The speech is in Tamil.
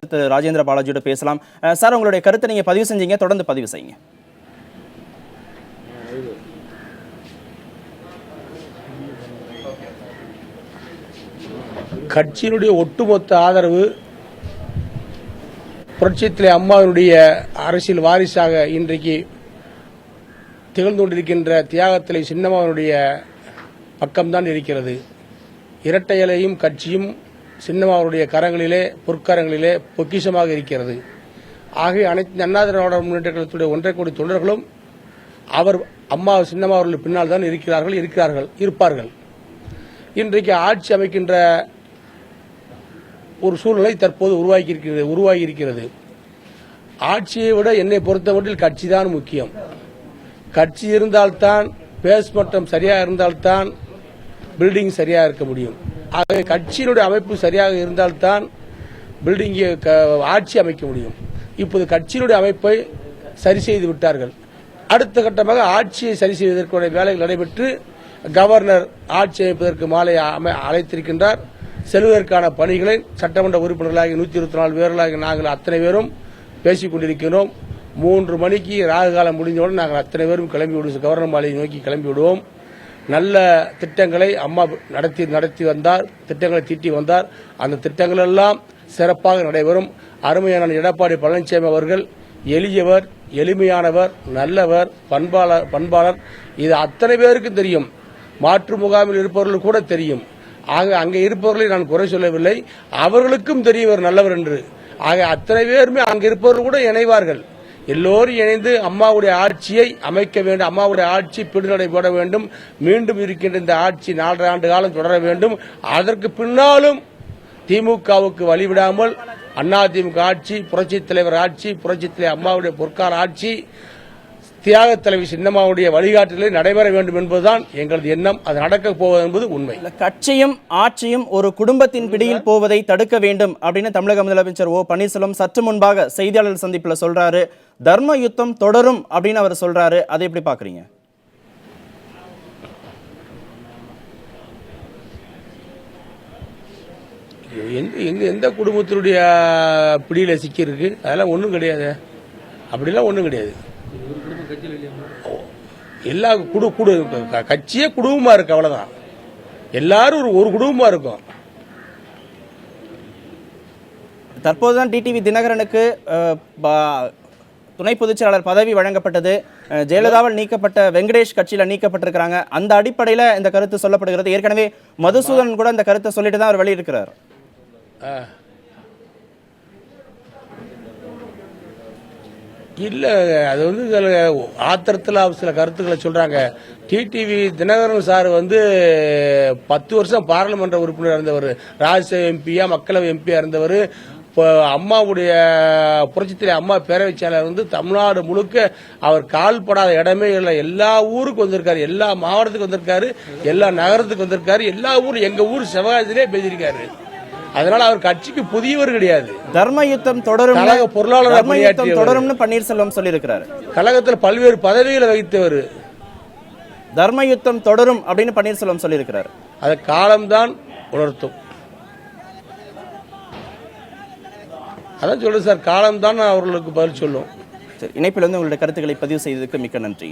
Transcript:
திரு ராஜேந்திர பாலாஜியோட பேசலாம். சார், உங்களுடைய கருத்தை நீங்க பதிவு செஞ்சீங்க, தொடர்ந்து பதிவு செய்யுங்க. கட்சியினுடைய ஒட்டுமொத்த ஆதரவு புரட்சித்தலை அம்மாவினுடைய அரசியல் வாரிசாக இன்றைக்கு திகழ்ந்து கொண்டிருக்கின்ற தியாகத்தலை சின்னம்மாவினுடைய பக்கம்தான் இருக்கிறது. இரட்டை இலையும் கட்சியும் சின்னம்மாவுடைய கரங்களிலே பொற்கரங்களிலே பொக்கிஷமாக இருக்கிறது. ஆகவே அனைத்து அண்ணா திராவிட முன்னேற்ற கழகத்துடைய 1.5 கோடி தொண்டர்களும் அவர் அம்மா சின்னம்மா அவர்கள் பின்னால் தான் இருப்பார்கள். இன்றைக்கு ஆட்சி அமைக்கின்ற ஒரு சூழ்நிலை தற்போது உருவாகி இருக்கிறது. ஆட்சியை விட என்னை பொறுத்தமட்டில் கட்சி தான் முக்கியம். கட்சி இருந்தால்தான் பேஸ் மட்டம் சரியாக இருந்தால்தான் பில்டிங் சரியாக இருக்க முடியும். ஆகவே கட்சியினுடைய அமைப்பு சரியாக இருந்தால்தான் பில்டிங் ஆட்சி அமைக்க முடியும். இப்போது கட்சியினுடைய அமைப்பை சரி செய்து விட்டார்கள். அடுத்த கட்டமாக ஆட்சியை சரி செய்வதற்கான வேலைகள் நடைபெற்று கவர்னர் ஆட்சி அமைப்பதற்கு மாலை அழைத்திருக்கின்றார். செல்வதற்கான பணிகளை சட்டமன்ற உறுப்பினர்களாகி 124 பேர்களாக நாங்கள் அத்தனை பேரும் பேசிக் கொண்டிருக்கிறோம். 3 மணிக்கு ராகு காலம் முடிந்தவுடன் நாங்கள் அத்தனை பேரும் கிளம்பி விடுவோம். கவர்னர் மாலையை நோக்கி கிளம்பி விடுவோம். நல்ல திட்டங்களை அம்மா நடத்தி வந்தார், திட்டங்களை தீட்டி வந்தார். அந்த திட்டங்கள் எல்லாம் சிறப்பாக நடைபெறும். அருமையான எடப்பாடி பழனிசாமி அவர்கள் எளியவர், எளிமையானவர், நல்லவர், பண்பாளர். இது அத்தனை பேருக்கும் தெரியும். மாற்று முகாமில் இருப்பவர்கள் கூட தெரியும். ஆக அங்கே இருப்பவர்களை நான் குறை சொல்லவில்லை, அவர்களுக்கும் தெரியும் நல்லவர் என்று. ஆக அத்தனை பேருமே அங்கே இருப்பவர்கள் கூட இணைவார்கள். எல்லோரும் இணைந்து அம்மாவுடைய ஆட்சியை அமைக்க வேண்டும். அம்மாவுடைய ஆட்சி பின்னடை போட வேண்டும். மீண்டும் இருக்கின்ற இந்த ஆட்சி 4 ஆண்டு காலம் தொடர வேண்டும். அதற்கு பின்னாலும் திமுகவுக்கு வழிவிடாமல் அதிமுக ஆட்சி, புரட்சித் தலைவர் ஆட்சி, புரட்சித் தலைவர் அம்மாவுடைய பொற்கால ஆட்சி, தியாக தலைவி சின்னம்மாவுடைய வழிகாட்டுதலை நடைபெற வேண்டும் என்பதுதான் எங்களது எண்ணம். அது நடக்கப் போவது என்பது உண்மை. கட்சியும் ஆட்சியும் ஒரு குடும்பத்தின் பிடியில் போவதை தடுக்க வேண்டும் அப்படின்னு தமிழக முதலமைச்சர் ஓ பன்னீர்செல்வம் சற்று முன்பாக செய்தியாளர் சந்திப்பில் சொல்றாரு. தர்ம யுத்தம் தொடரும் அப்படின்னு அவர் சொல்றாரு. அதை எப்படி பாக்குறீங்க? எந்த குடும்பத்தினுடைய பிடியில சிக்கி இருக்கு? அதெல்லாம் ஒன்றும் கிடையாது. அப்படிலாம் ஒன்றும் கிடையாது. எல்லா கட்சியே குடும்பமா இருக்கு, அவ்வளவுதான். எல்லாரும் ஒரு குடும்பமா இருக்கும். தற்போதுதான் டிடிவி தினகரனுக்கு துணை பொதுச் செயலாளர் பதவி வழங்கப்பட்டது. ஜெயலலிதாவால் நீக்கப்பட்ட வெங்கடேஷ் கட்சியில நீக்கப்பட்டிருக்கிறாங்க. அந்த அடிப்படையில் இந்த கருத்து சொல்லப்படுகிறது. ஏற்கனவே மதுசூதன் கூட இந்த கருத்தை சொல்லிட்டு தான் அவர் வெளியிருக்கிறார். இல்ல, அது வந்து ஆத்திரத்தில் சில கருத்துக்களை சொல்றாங்க. டிடிவி தினகரன் சார் 10 வருஷம் பாராளுமன்ற உறுப்பினர் இருந்தவர், ராஜ்யசபா எம்பியா, மக்களவை எம்பியா இருந்தவர். அம்மாவுடைய புரட்சித்தலை அம்மா பேரவை செயலாளர் தமிழ்நாடு முழுக்க அவர் கால்படாத இடமே இல்லை. எல்லா ஊருக்கு வந்திருக்காரு, எல்லா மாவட்டத்துக்கு வந்திருக்காரு, எல்லா நகரத்துக்கு வந்திருக்காரு, எல்லா ஊரும் எங்க ஊர் சிவகாசியிலே பேசியிருக்காரு. அதனால அவர் கட்சிக்கு புதியவர் கிடையாது. தர்ம யுத்தம் தொடரும், பொருளாதார தொடரும் பன்னீர்செல்வம் சொல்லியிருக்கிறார். கழகத்தில் பல்வேறு பதவிகளை வகித்தவர். தர்ம யுத்தம் தொடரும் அப்படின்னு பன்னீர்செல்வம் சொல்லியிருக்கிறார். அது காலம்தான் உணர்த்தும். அதான் சொல்றேன் சார், காலம்தான் அவர்களுக்கு பதில் சொல்லும். இணைப்பில் உங்களுடைய கருத்துக்களை பதிவு செய்ததுக்கு மிக்க நன்றி.